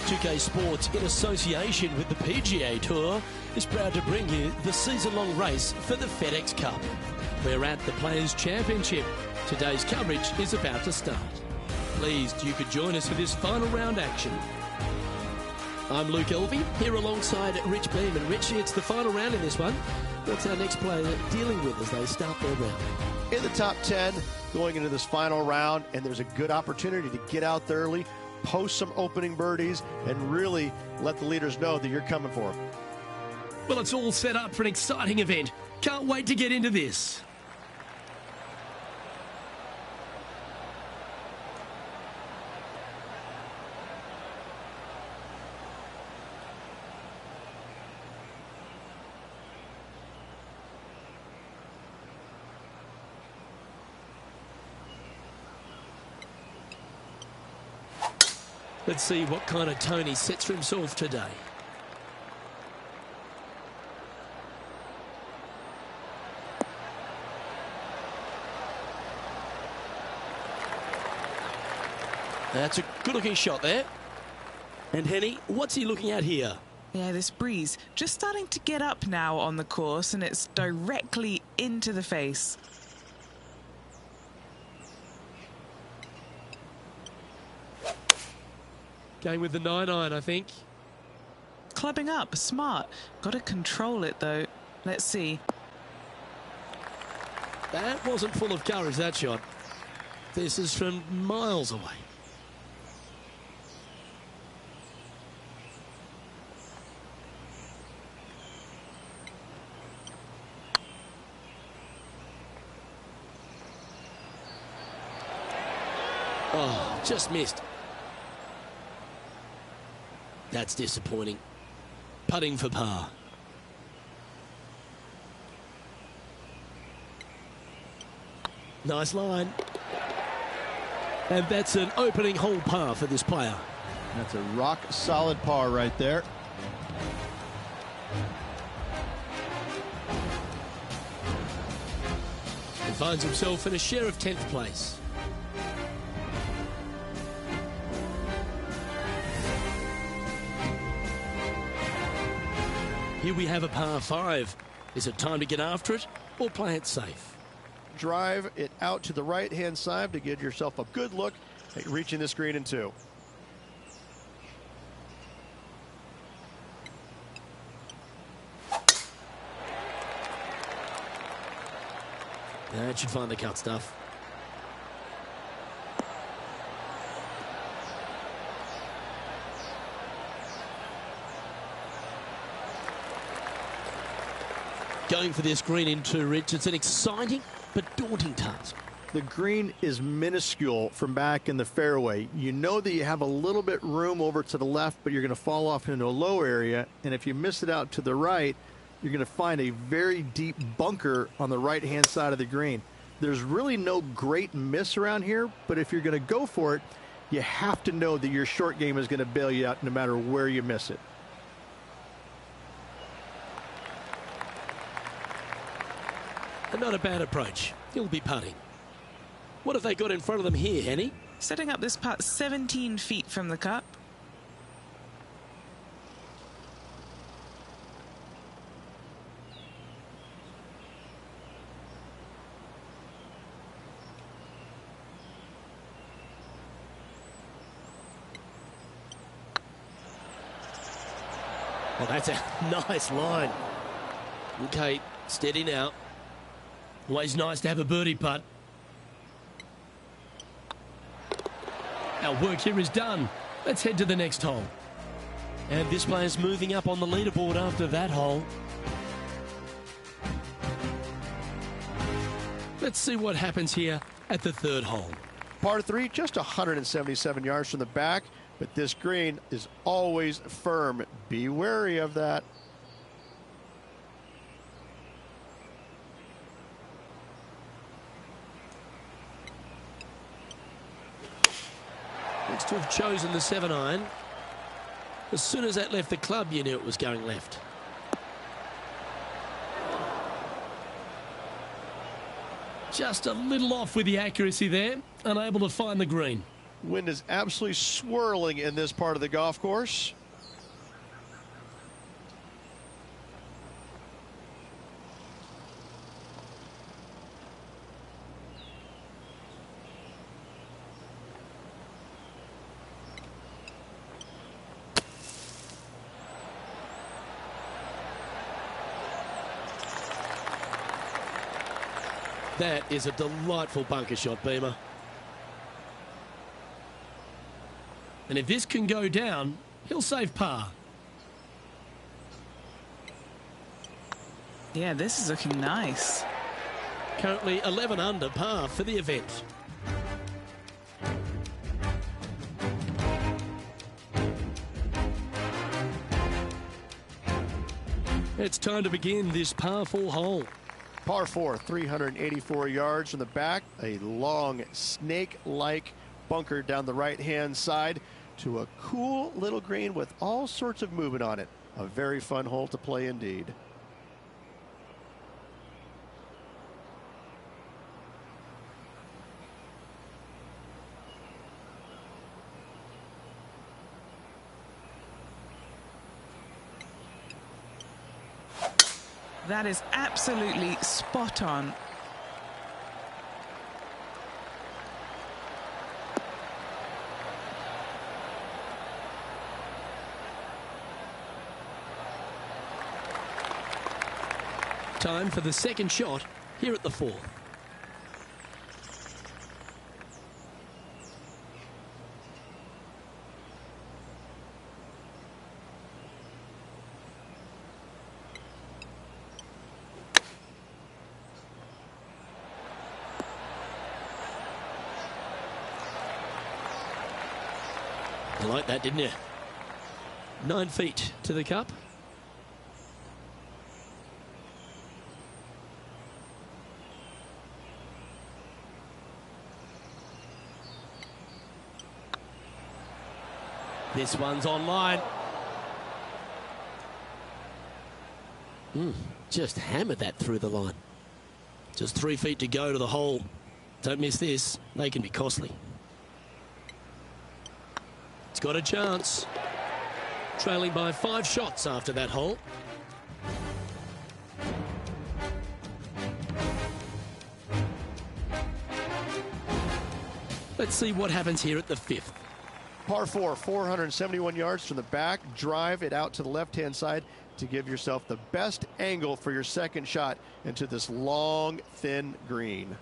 2K Sports, in association with the PGA Tour, is proud to bring you the season-long race for the FedEx Cup. We're at the Players' Championship. Today's coverage is about to start. Pleased you could join us for this final round action. I'm Luke Elvey, here alongside Rich Beam. And Richie, it's the final round in this one. What's our next player dealing with as they start their round? In the top 10 going into this final round, and there's a good opportunity to get out there early, post some opening birdies, and really let the leaders know that you're coming for them. Well, it's all set up for an exciting event. Can't wait to get into this. Let's see what kind of tone he sets for himself today. That's a good-looking shot there. And Henny, what's he looking at here? Yeah, this breeze just starting to get up now on the course, and it's directly into the face. Going with the 9-iron, I think. Clubbing up, smart. Got to control it, though. Let's see. That wasn't full of courage, that shot. This is from miles away. Oh, just missed. That's disappointing. Putting for par. Nice line. And that's an opening hole par for this player. That's a rock solid par right there. He finds himself in a share of 10th place. Here we have a par 5. Is it time to get after it or play it safe? Drive it out to the right-hand side to give yourself a good look at reaching this green in 2. That should find the cut stuff. Going for this green in 2, Rich. It's an exciting but daunting task. The green is minuscule from back in the fairway. You know that you have a little bit room over to the left, but you're going to fall off into a low area. And if you miss it out to the right, you're going to find a very deep bunker on the right-hand side of the green. There's really no great miss around here, but if you're going to go for it, you have to know that your short game is going to bail you out no matter where you miss it. And not a bad approach. He'll be putting. What have they got in front of them here, Henny? Setting up this putt 17 feet from the cup. Well, that's a nice line. Okay, steady now. Always nice to have a birdie putt. Our work here is done. Let's head to the next hole. And this player's moving up on the leaderboard after that hole. Let's see what happens here at the 3rd hole. Par 3, just 177 yards from the back, but this green is always firm. Be wary of that. Looks to have chosen the 7-iron. As soon as that left the club, you knew it was going left. Just a little off with the accuracy there, unable to find the green. Wind is absolutely swirling in this part of the golf course. That is a delightful bunker shot, Beamer. And if this can go down, he'll save par. Yeah, this is looking nice. Currently 11 under par for the event. It's time to begin this par 4 hole. Par 4, 384 yards from the back, a long snake-like bunker down the right-hand side to a cool little green with all sorts of movement on it. A very fun hole to play indeed. That is absolutely spot on. Time for the second shot here at the 4th. You like that, didn't you? 9 feet to the cup. This one's online. Just hammered that through the line. Just 3 feet to go to the hole. Don't miss this. They can be costly. It's got a chance. Trailing by 5 shots after that hole. Let's see what happens here at the 5th. Par 4, 471 yards from the back. Drive it out to the left-hand side to give yourself the best angle for your second shot into this long, thin green.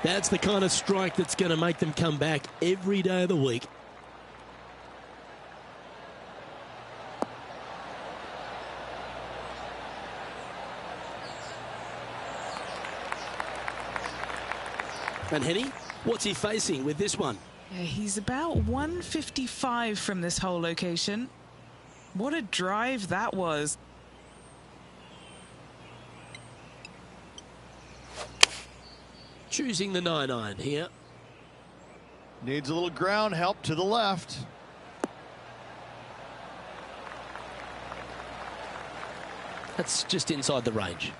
That's the kind of strike that's going to make them come back every day of the week. And Henny, what's he facing with this one? Yeah, he's about 155 from this hole location. What a drive that was. Choosing the 9-iron here. Needs a little ground help to the left. That's just inside the range.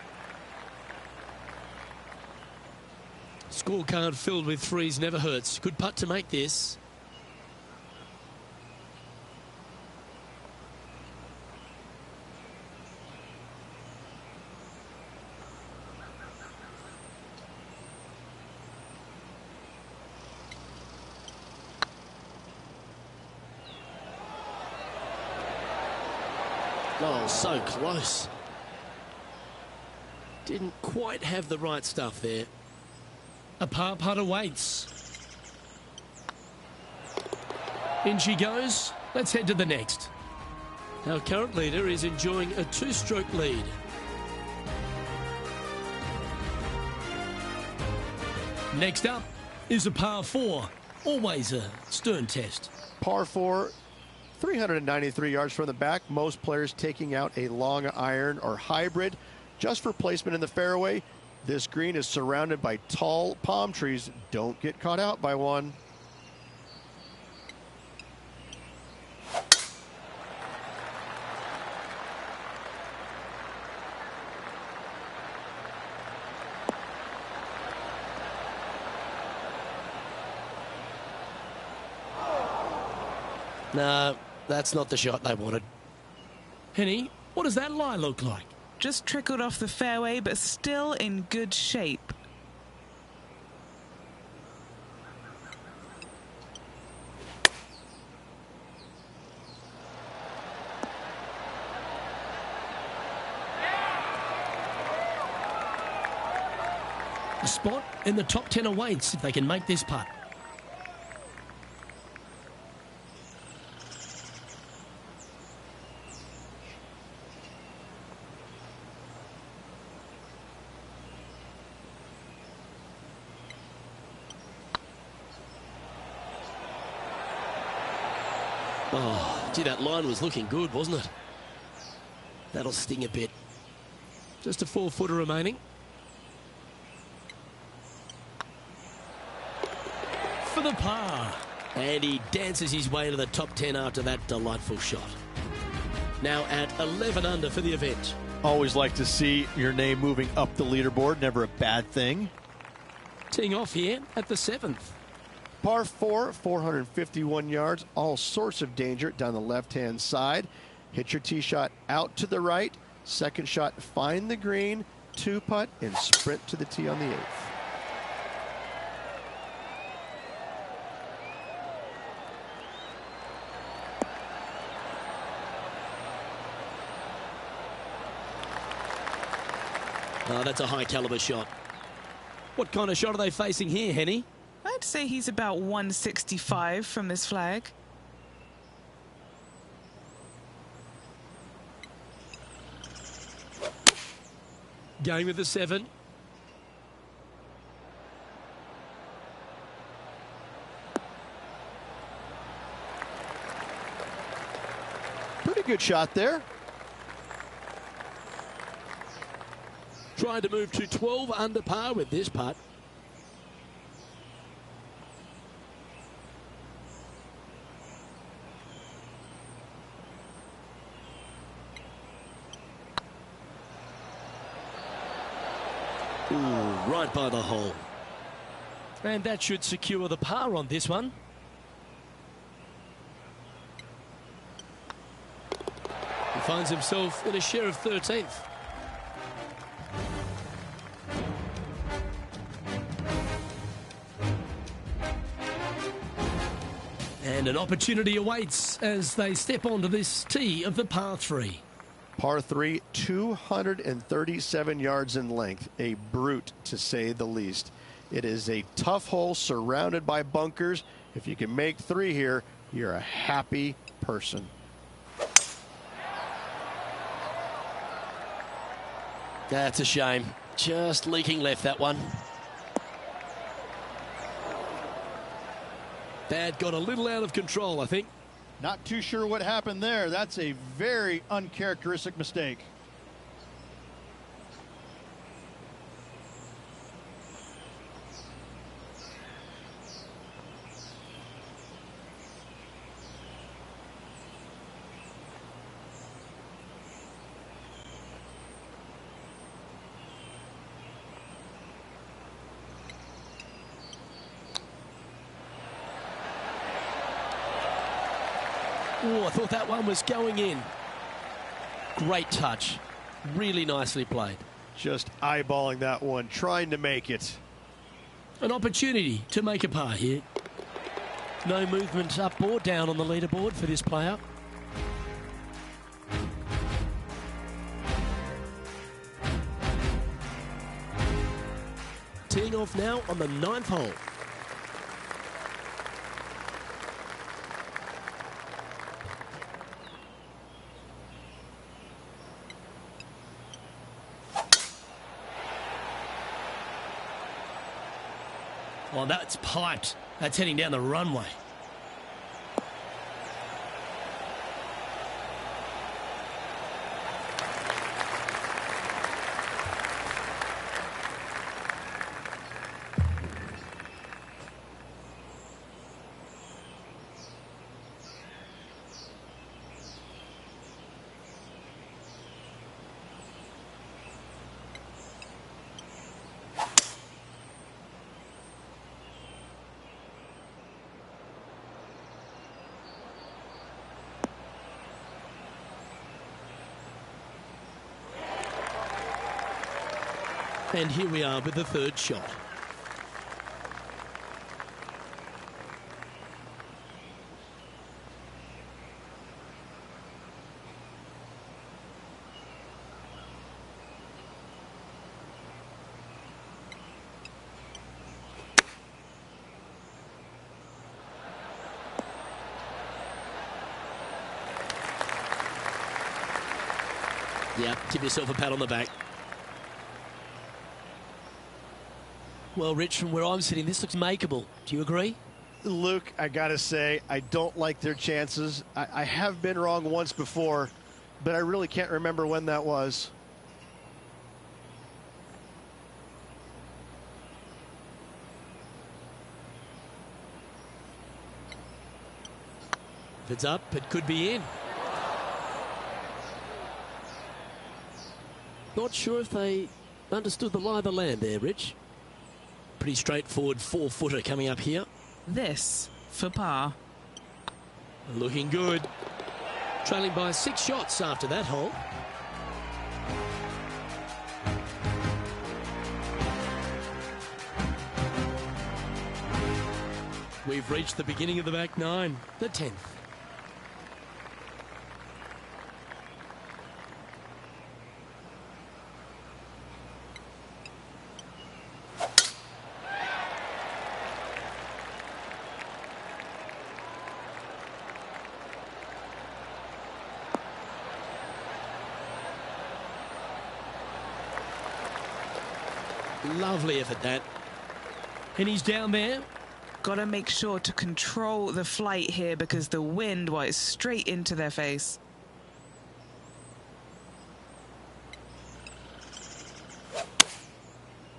Scorecard filled with threes never hurts. Good putt to make this. Oh, so close. Didn't quite have the right stuff there. A par putt awaits. In she goes. Let's head to the next. Our current leader is enjoying a 2-stroke lead. Next up is a par 4. Always a stern test. Par 4, 393 yards from the back. Most players taking out a long iron or hybrid just for placement in the fairway. This green is surrounded by tall palm trees. Don't get caught out by one. No, that's not the shot they wanted. Henny, what does that lie look like? Just trickled off the fairway, but still in good shape. A spot in the top 10 awaits if they can make this putt. Oh, gee, that line was looking good, wasn't it? That'll sting a bit. Just a 4-footer remaining. For the par. And he dances his way to the top 10 after that delightful shot. Now at 11 under for the event. Always like to see your name moving up the leaderboard. Never a bad thing. Teeing off here at the 7th. Par 4, 451 yards, all sorts of danger down the left-hand side. Hit your tee shot out to the right. Second shot, find the green, 2-putt, and sprint to the tee on the 8th. Oh, that's a high caliber shot. What kind of shot are they facing here, Henny? I'd say he's about 165 from this flag. Going with the 7. Pretty good shot there. Trying to move to 12 under par with this putt. Ooh, right by the hole. And that should secure the par on this one. He finds himself in a share of 13th. And an opportunity awaits as they step onto this tee of the par 3. Par 3, 237 yards in length. A brute, to say the least. It is a tough hole surrounded by bunkers. If you can make 3 here, you're a happy person. That's a shame. Just leaking left, that one. That got a little out of control, I think. Not too sure what happened there. That's a very uncharacteristic mistake. Oh, I thought that one was going in. Great touch. Really nicely played. Just eyeballing that one, trying to make it. An opportunity to make a par here. No movement up or down on the leaderboard for this player. Teeing off now on the 9th hole. Oh, that's piped. That's heading down the runway. And here we are with the third shot. Yeah, give yourself a pat on the back. Well, Rich, from where I'm sitting, this looks makeable. Do you agree? Luke, I got to say, I don't like their chances. I have been wrong once before, but I really can't remember when that was. If it's up, it could be in. Not sure if they understood the lie of the land there, Rich. Pretty straightforward 4-footer coming up here. This for par. Looking good. Trailing by 6 shots after that hole. We've reached the beginning of the back nine, the 10th. Lovely effort, that. And he's down there. Got to make sure to control the flight here because the wind, well, it's straight into their face.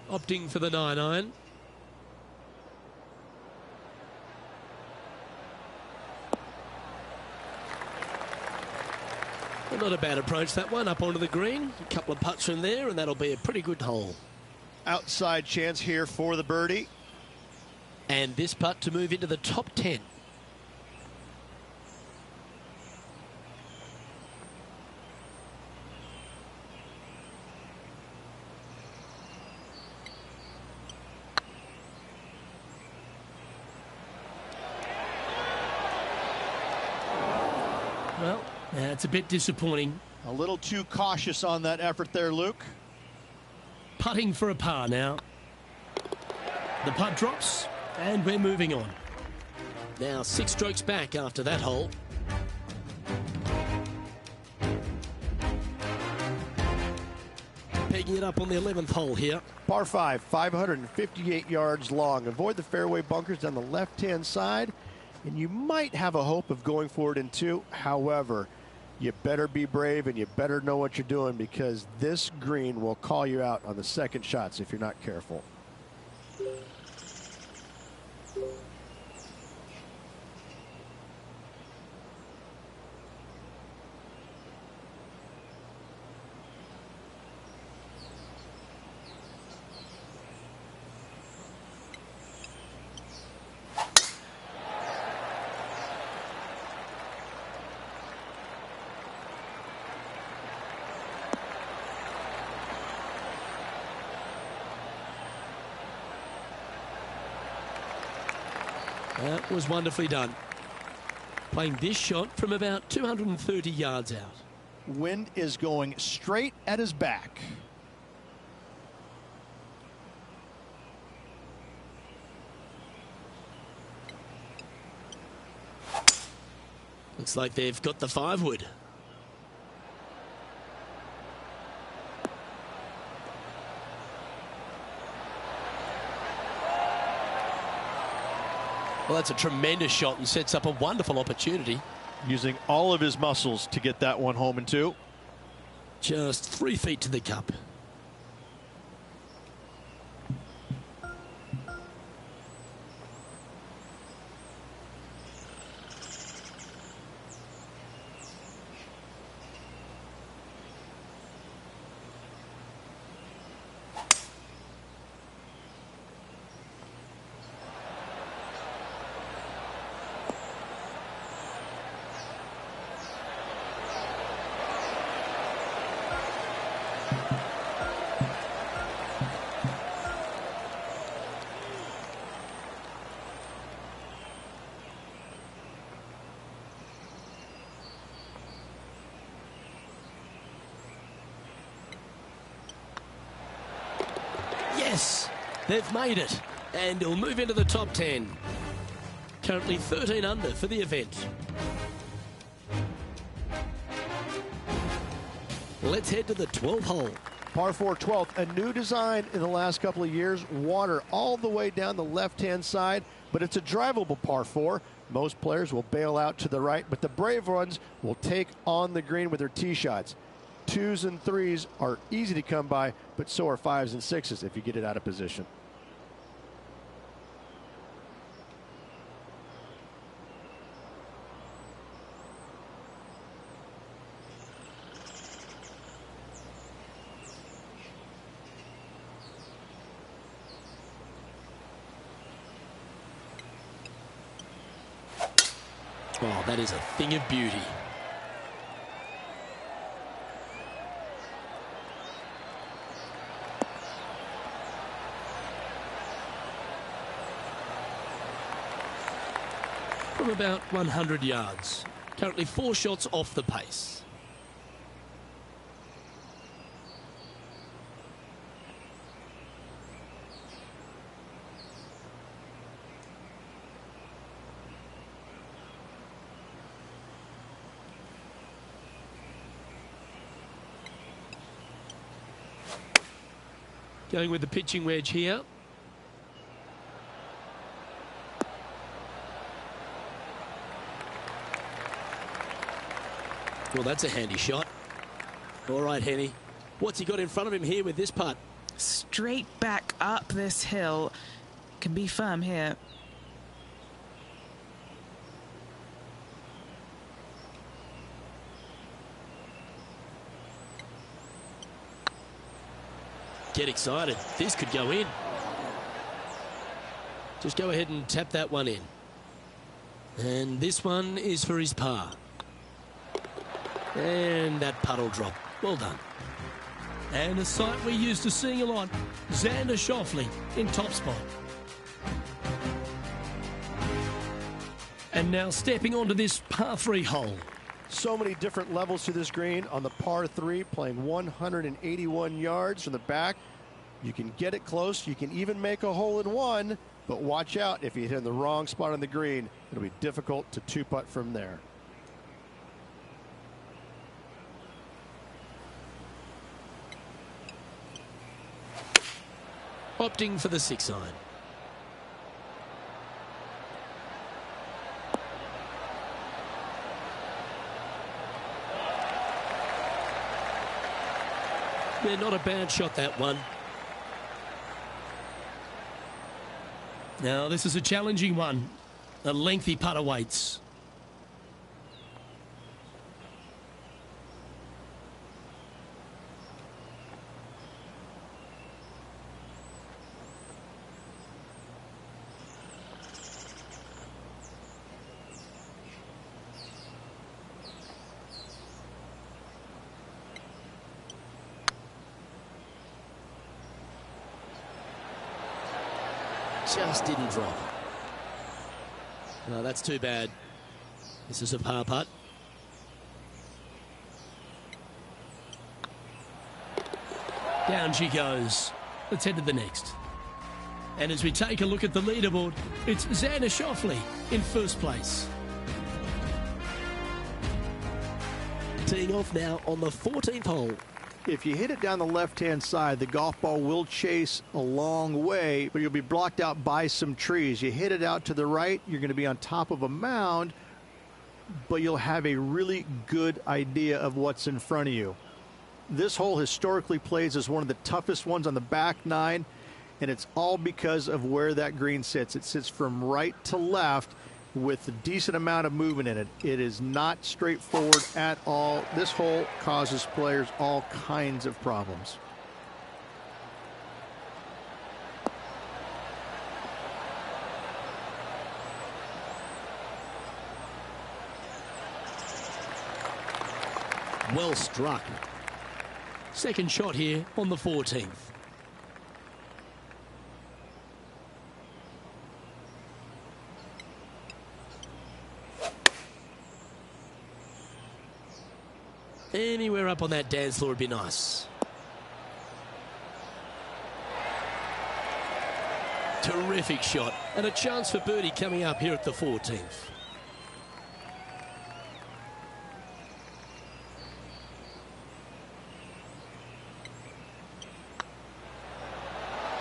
Opting for the 9-iron. Well, not a bad approach, that one, up onto the green. A couple of putts from there, and that'll be a pretty good hole. Outside chance here for the birdie. And this putt to move into the top 10. Well, that's a bit disappointing. A little too cautious on that effort there, Luke. Putting for a par now. The putt drops, and we're moving on. Now 6 strokes back after that hole. Pegging it up on the 11th hole here. Par 5, 558 yards long. Avoid the fairway bunkers down the left-hand side, and you might have a hope of going for it in 2. However, you better be brave and you better know what you're doing because this green will call you out on the second shots if you're not careful. That was wonderfully done. Playing this shot from about 230 yards out. Wind is going straight at his back. Looks like they've got the 5-wood. Well, that's a tremendous shot and sets up a wonderful opportunity. Using all of his muscles to get that one home in 2. Just 3 feet to the cup. They've made it, and he'll move into the top 10. Currently 13 under for the event. Let's head to the 12th hole. Par 4 12th, a new design in the last couple of years. Water all the way down the left-hand side, but it's a drivable par 4. Most players will bail out to the right, but the brave ones will take on the green with their tee shots. 2s and 3s are easy to come by, but so are 5s and 6s if you get it out of position. Oh, that is a thing of beauty. From about 100 yards. Currently 4 shots off the pace. Going with the pitching wedge here. Well, that's a handy shot. All right, Henny. What's he got in front of him here with this putt? Straight back up this hill. Can be firm here. Get excited. This could go in. Just go ahead and tap that one in. And this one is for his par. And that puddle drop. Well done. And a sight we're used to seeing a lot. Xander Schauffele in top spot. And now stepping onto this par 3 hole. So many different levels to this green. On the par 3, playing 181 yards from the back. You can get it close. You can even make a hole-in-one. But watch out, if you hit in the wrong spot on the green, it'll be difficult to two-putt from there. Opting for the 6 iron. Yeah, not a bad shot, that one. Now, this is a challenging one. A lengthy putt awaits. Just didn't drop. No, that's too bad. This is a par putt. Down she goes. Let's head to the next. And as we take a look at the leaderboard, it's Xander Schauffele in first place. Teeing off now on the 14th hole. If you hit it down the left-hand side, the golf ball will chase a long way, but you'll be blocked out by some trees. You hit it out to the right, you're going to be on top of a mound, but you'll have a really good idea of what's in front of you. This hole historically plays as one of the toughest ones on the back nine, and it's all because of where that green sits. It sits from right to left with a decent amount of movement in it. It is not straightforward at all. This hole causes players all kinds of problems. Well struck. Second shot here on the 14th. Anywhere up on that dance floor would be nice. Terrific shot. And a chance for birdie coming up here at the 14th.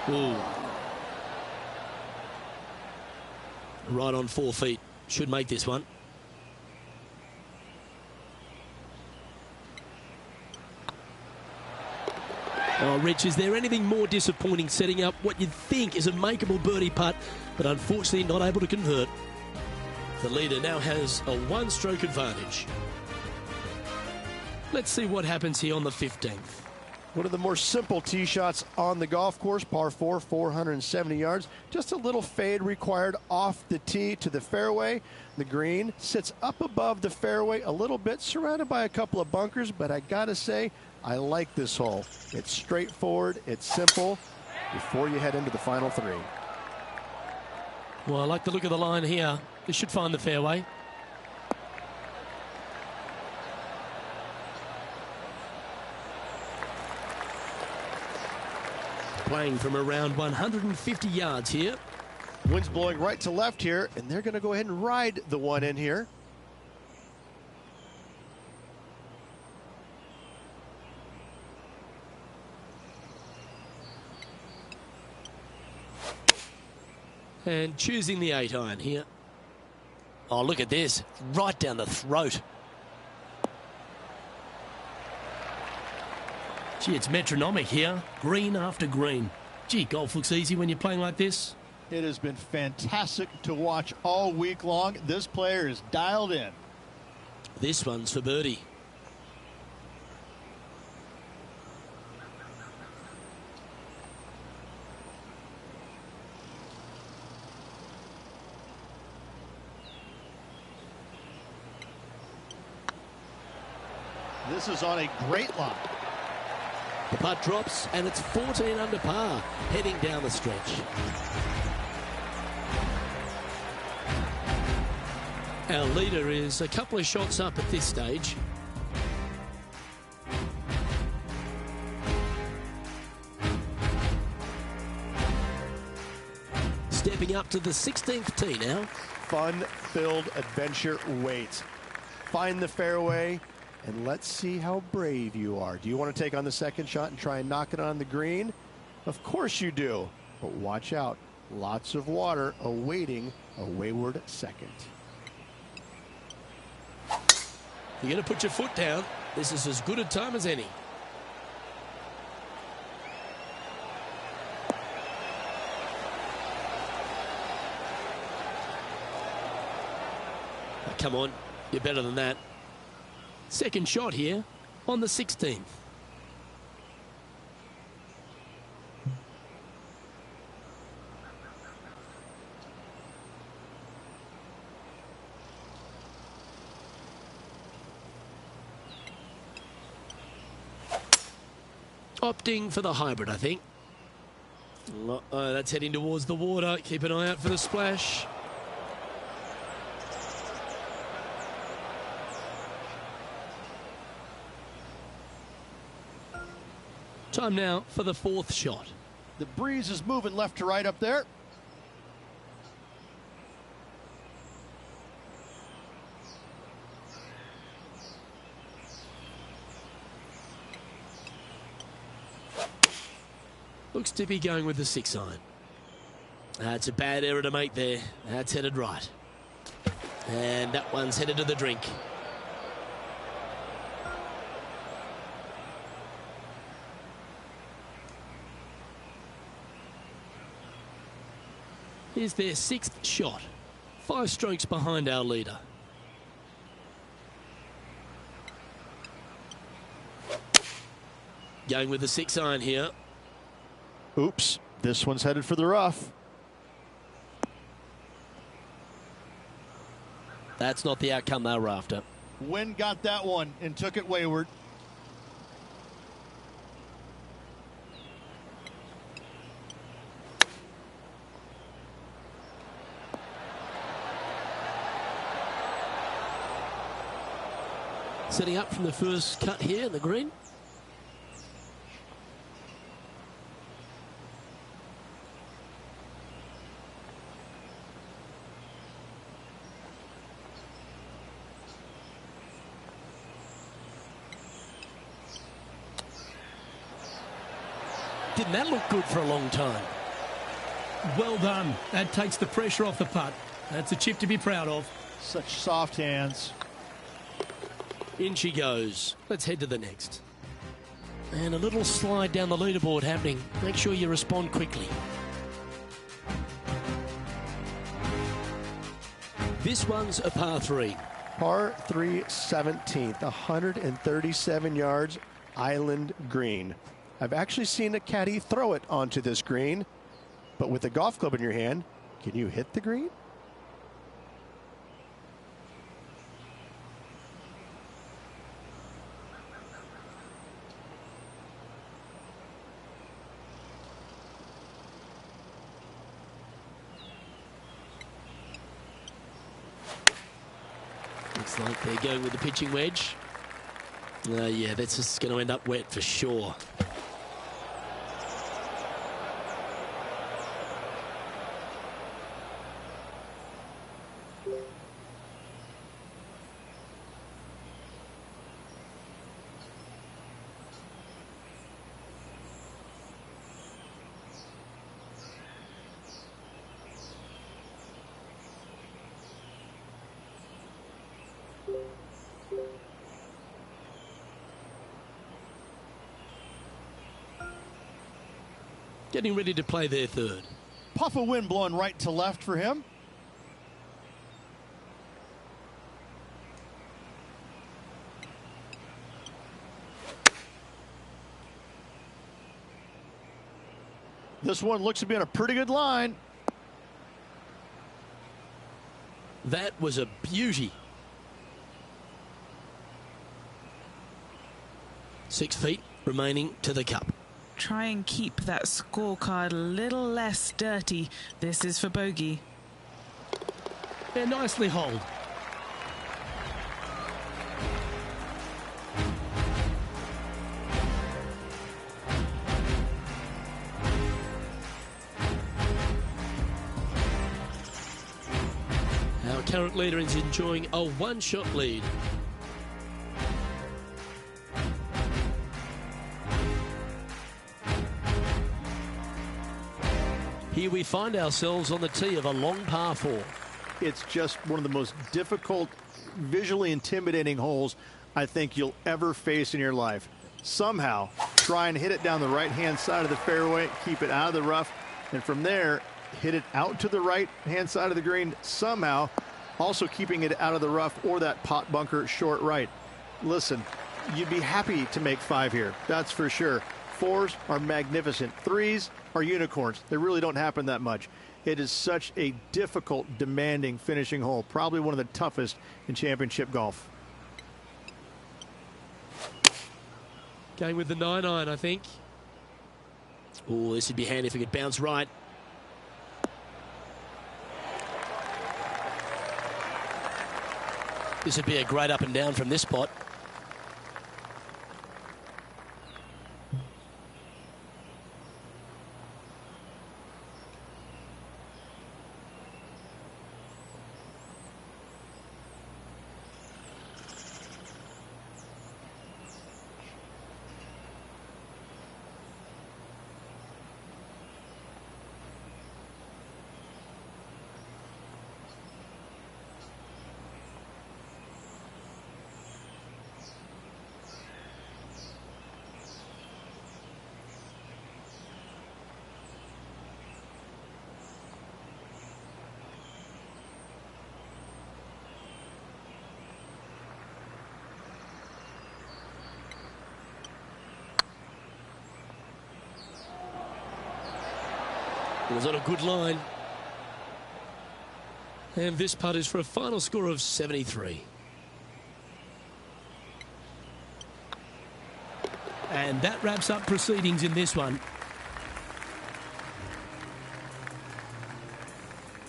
Ooh. Right on 4 feet. Should make this one. Oh, Rich, is there anything more disappointing setting up what you'd think is a makeable birdie putt, but unfortunately not able to convert? The leader now has a one-stroke advantage. Let's see what happens here on the 15th. One of the more simple tee shots on the golf course, par 4, 470 yards. Just a little fade required off the tee to the fairway. The green sits up above the fairway a little bit, surrounded by a couple of bunkers, but I gotta say, I like this hole. It's straightforward, it's simple, before you head into the final 3. Well, I like the look of the line here. This should find the fairway. Playing from around 150 yards here. Wind's blowing right to left here, and they're going to go ahead and ride the one in here. And choosing the 8-iron here. Oh, look at this. Right down the throat. Gee, it's metronomic here. Green after green. Gee, golf looks easy when you're playing like this. It has been fantastic to watch all week long. This player is dialed in. This one's for birdie. This is on a great line. The putt drops, and it's 14 under par, heading down the stretch. Our leader is a couple of shots up at this stage. Stepping up to the 16th tee now. Fun-filled adventure waits. Find the fairway, and let's see how brave you are. Do you want to take on the second shot and try and knock it on the green? Of course you do. But watch out. Lots of water awaiting a wayward second. You're going to put your foot down. This is as good a time as any. Oh, come on. You're better than that. Second shot here on the 16th. Opting for the hybrid, I think. Uh-oh, that's heading towards the water. Keep an eye out for the splash. Time now for the fourth shot. The breeze is moving left to right up there. Looks to be going with the 6-iron. That's a bad error to make there. That's headed right. And that one's headed to the drink. Here's their 6th shot. 5 strokes behind our leader. Going with the 6-iron here. Oops, this one's headed for the rough. That's not the outcome they were after. Wind got that one and took it wayward. Setting up from the first cut here in the green. Didn't that look good for a long time? Well done. That takes the pressure off the putt. That's a chip to be proud of. Such soft hands. In she goes. Let's head to the next. And a little slide down the leaderboard happening. Make sure you respond quickly. This one's a par 3. Par 3 17th, 137 yards, island green. I've actually seen a caddy throw it onto this green, but with a golf club in your hand, can you hit the green? Looks like they're going with the pitching wedge. Yeah, that's just going to end up wet for sure. Getting ready to play their third. Puff of wind blowing right to left for him. This one looks to be on a pretty good line. That was a beauty. 6 feet remaining to the cup. Try and keep that scorecard a little less dirty. This is for bogey. They're nicely holed. Our current leader is enjoying a one-shot lead. Here we find ourselves on the tee of a long par 4. It's just one of the most difficult, visually intimidating holes I think you'll ever face in your life. Somehow, try and hit it down the right-hand side of the fairway, keep it out of the rough, and from there, hit it out to the right-hand side of the green, somehow also keeping it out of the rough or that pot bunker short right. Listen, you'd be happy to make 5 here, that's for sure. 4s are magnificent. 3s are unicorns. They really don't happen that much. It is such a difficult, demanding finishing hole. Probably one of the toughest in championship golf. Going with the 9-iron, I think. Oh, this would be handy if we could bounce right. This would be a great up and down from this spot. It was on a good line. And this putt is for a final score of 73. And that wraps up proceedings in this one.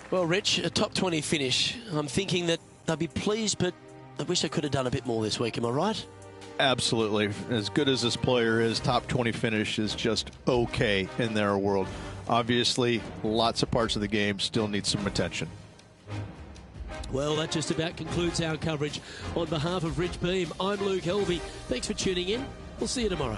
Well, Rich, a top 20 finish. I'm thinking that they'll be pleased, but I wish they could have done a bit more this week. Am I right? Absolutely. As good as this player is, top 20 finish is just okay in their world. Obviously, lots of parts of the game still need some attention. Well, that just about concludes our coverage. On behalf of Rich Beam, I'm Luke Helby. Thanks for tuning in. We'll see you tomorrow.